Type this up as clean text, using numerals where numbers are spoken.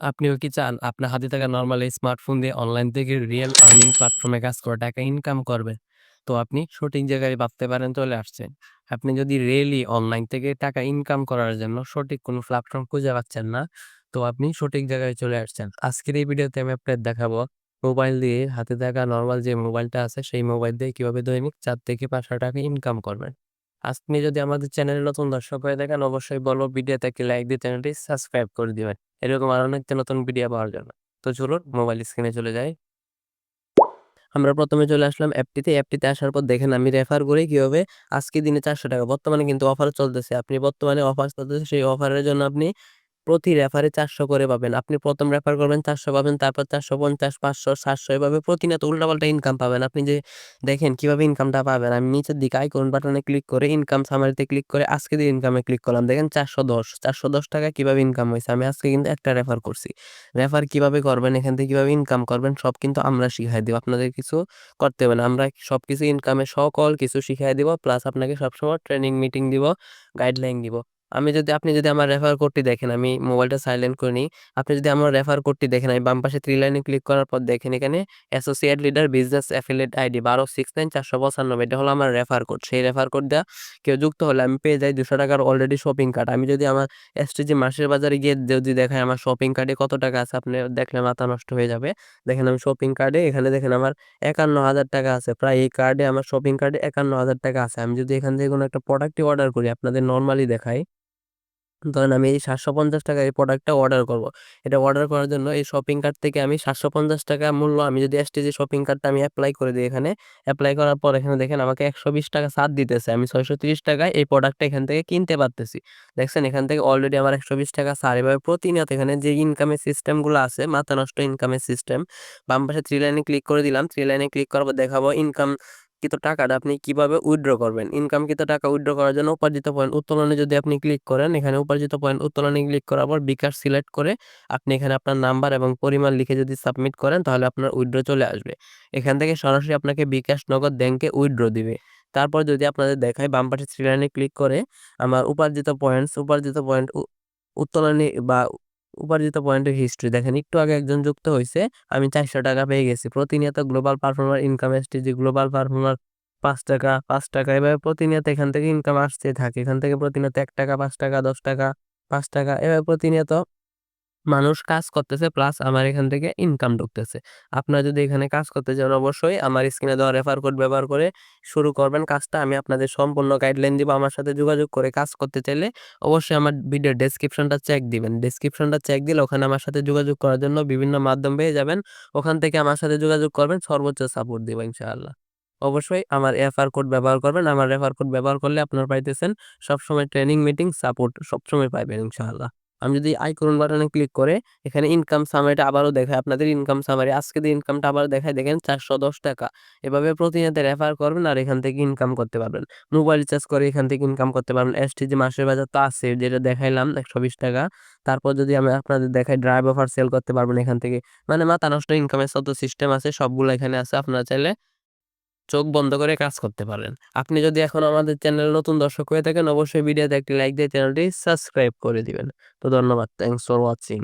আপনিও কি চান আপনার হাতে থাকা নরমাল এই স্মার্টফোন দিয়ে অনলাইন থেকে রিয়েল আর্নিং প্ল্যাটফর্মে কাজ করে টাকা ইনকাম করবেন? তো আপনি সঠিক জায়গায় ভাবতে পারেন চলে আসছেন। আপনি যদি রিয়েলি অনলাইন থেকে টাকা ইনকাম করার জন্য সঠিক কোনো প্ল্যাটফর্ম খুঁজে পাচ্ছেন না, তো আপনি সঠিক জায়গায় চলে আসছেন। আজকের এই ভিডিওতে আমি আপনাদের দেখাবো মোবাইল দিয়ে হাতে থাকা নরমাল যে মোবাইলটা আছে সেই মোবাইল দিয়ে কিভাবে দৈনিক ৪ থেকে ৫০০ টাকা ইনকাম করবেন। আপনি যদি আমাদের চ্যানেলে নতুন দর্শক হয়ে থাকেন অবশ্যই বলব ভিডিওতে একটি লাইক দিয়ে চ্যানেলটি সাবস্ক্রাইব করে দিবেন। এরকম আরো নিত্য নতুন ভিডিও পাওয়ার জন্য। তো চলুন মোবাইল স্ক্রিনে চলে যাই। আমরা ১ম এ চলে আসলাম অ্যাপটিতে। অ্যাপটিতে আসার পর দেখেন আমি রেফার করি কিভাবে আজকে দিনে ৳৪০০ বর্তমানে কিন্তু অফার চলতেছে। আপনি বর্তমানে অফার চলতেছে সেই অফারের জন্য আপনি প্রতি রেফারে ৪০০ করে পাবেন। আপনি ১ম রেফার করবেন ৪০০ পাবেন, তারপর ৪৫০, ৫০০, ৭০০ এভাবে প্রতিনিয়ত উল্টাপাল্টা ইনকাম পাবেন। আপনি যে দেখেন কিভাবে ইনকামটা পাবেন। আমি নিচের দিকে আইকন বাটনে ক্লিক করে ইনকাম সামারিতে ক্লিক করে আজকের ইনকামে ক্লিক করলাম। দেখেন ৪১০ টাকা কিভাবে ইনকাম হইছে। আমি আজকে কিন্তু একটা রেফার করছি। রেফার কিভাবে করবেন, এখান থেকে কিভাবে ইনকাম করবেন সব কিন্তু আমরা শিখাই দিব। আপনাদের কিছু করতে হবে না। আমরা সবকিছু ইনকামের সকল কিছু শিখাই দিব। প্লাস আপনাকে সবসময় ট্রেনিং মিটিং দিব, গাইডলাইন দিব। আপনি যদি আমার রেফার কোডটি দেখেন, আমি মোবাইলটা সাইলেন্ট করে নিই। আপনি যদি আমার রেফার কোডটি দেখেন, আমি বাম পাশে 3 লাইনে ক্লিক করার পর দেখেন এখানে associate leader business affiliate ID ১২69৪৯৫ এটা হলো আমার রেফার কোড। সেই রেফার কোড দেওয়া কেউ যুক্ত হলে আমি পেয়ে যাই ৳২০০ অলরেডি শপিং কার্ড। আমি যদি আমার এসটিজি মাসের বাজারে গিয়ে যদি দেখাই আমার শপিং কার্টে কত টাকা আছে, আপনি দেখলে মাথা নষ্ট হয়ে যাবে। দেখেন আমি শপিং কার্ডে এখানে দেখেন আমার ৳৫১,০০০ আছে। প্রায় এই কার্ডে আমার শপিং কার্ডে ৳৫১,০০০ আছে। আমি যদি এখান থেকে কোনো একটা প্রোডাক্টই অর্ডার করি, আপনাদের নরমালি দেখাই। ধরেন আমি এই ৳৭৫০ এই প্রোডাক্টটা অর্ডার করব। এটা অর্ডার করার জন্য এই শপিং কার্ট থেকে আমি ৳৭৫০ মূল্য আমি যদি এসটিজি শপিং কার্টটা আমি এপ্লাই করে দেই এখানে। এপ্লাই করার পর এখানে দেখেন আমাকে ৳১২০ ছাড় দিতেছে। আমি ৳৬৩০ এই প্রোডাক্টটা এখান থেকে কিনতে পারতেছি। দেখছেন এখান থেকে অলরেডি আমার ৳১২০ ছাড়। এভাবে প্রতিনিয়ত এখানে যে ইনকামের সিস্টেমগুলো আছে মাথা নষ্ট ইনকামের সিস্টেম। বাম পাশে 3 লাইনে ক্লিক করে দিলাম। 3 লাইনে ক্লিক করার পর দেখাবো ইনকামকৃত টাকাটা আপনি কিভাবে উইথড্র করবেন। ইনকামকৃত টাকা উইথড্র করার জন্য উপার্জিত পয়েন্ট উত্তোলনে যদি আপনি ক্লিক করেন, এখানে উপার্জিত পয়েন্ট উত্তোলনে ক্লিক করার পর বিকাশ সিলেক্ট করে আপনি এখানে আপনার নাম্বার এবং পরিমাণ লিখে যদি সাবমিট করেন তাহলে আপনার উইথড্র চলে আসবে। এখান থেকে সরাসরি আপনাকে বিকাশ নগদ ব্যাংকে উইথড্র দিবে। তারপর যদি আপনাদের দেখাই বাম পাশে 3 লাইনে ক্লিক করে আমার উপার্জিত পয়েন্ট উত্তোলনে বা উপার্জিত পয়েন্টের হিস্ট্রি দেখেন একটু আগে একজন যুক্ত হইছে। আমি ৳৪০০ পেয়ে গেছি। প্রতিনিয়ত global performer income STG global performer ৳৫, ৳৫ এভাবে প্রতিনিয়ত এখান থেকে ইনকাম আসতেই থাকে। এখান থেকে প্রতিনিয়ত ৳১, ৳৫, ৳১০, ৳৫ এভাবে প্রতিনিয়ত মানুষ কাজ করতেছে প্লাস আমার এখান থেকে ইনকাম ঢুকতেছে। আপনারা যদি এখানে কাজ করতে চান অবশ্যই আমার স্ক্রিনে দেওয়া রেফার কোড ব্যবহার করে শুরু করবেন কাজটা। আমি আপনাদের সম্পূর্ণ গাইডলাইন দিব। আমার সাথে যোগাযোগ করে কাজ করতে চাইলে অবশ্যই আমার ভিডিওর ডেসক্রিপশনটা চেক দিবেন। ডেসক্রিপশনটা চেক দিলে ওখানে আমার সাথে যোগাযোগ করার জন্য বিভিন্ন মাধ্যম পেয়ে যাবেন। ওখান থেকে আমার সাথে যোগাযোগ করবেন, সর্বোচ্চ সাপোর্ট দিব ইনশাআল্লাহ। অবশ্যই আমার রেফার কোড ব্যবহার করবেন। আমার রেফার কোড ব্যবহার করলে আপনারা পাইতেছেন সবসময় ট্রেনিং, মিটিং, সাপোর্ট সবসময় পাইবেন ইনশাআল্লাহ। আমি যদি আইকন বাটনে ক্লিক করে এখানে ইনকাম সামারিটা আবারও দেখায় আপনাদের ইনকাম সামারি আজকের ইনকামটা আবার দেখায় দেখেন ৳৪১০ এভাবে প্রতিনিয়ত রেফার করবেন আর এখান থেকে ইনকাম করতে পারবেন। মোবাইল রিচার্জ করে এখান থেকে ইনকাম করতে পারবেন। এসটিজি মাসের বাজার তো আছে যেটা দেখাইলাম ৳১২০। তারপর যদি আমি আপনাদের দেখাই ড্রাইভ অফার সেল করতে পারবেন এখান থেকে। মানে মাথা নষ্ট ইনকামের যত সিস্টেম আছে সবগুলো এখানে আছে। আপনারা চাইলে চোখ বন্ধ করে কাজ করতে পারেন। আপনি যদি এখন আমাদের চ্যানেলে নতুন দর্শক হয়ে থাকেন অবশ্যই ভিডিওতে একটি লাইক দিয়ে চ্যানেলটি সাবস্ক্রাইব করে দিবেন। তো ধন্যবাদ। Thanks for watching.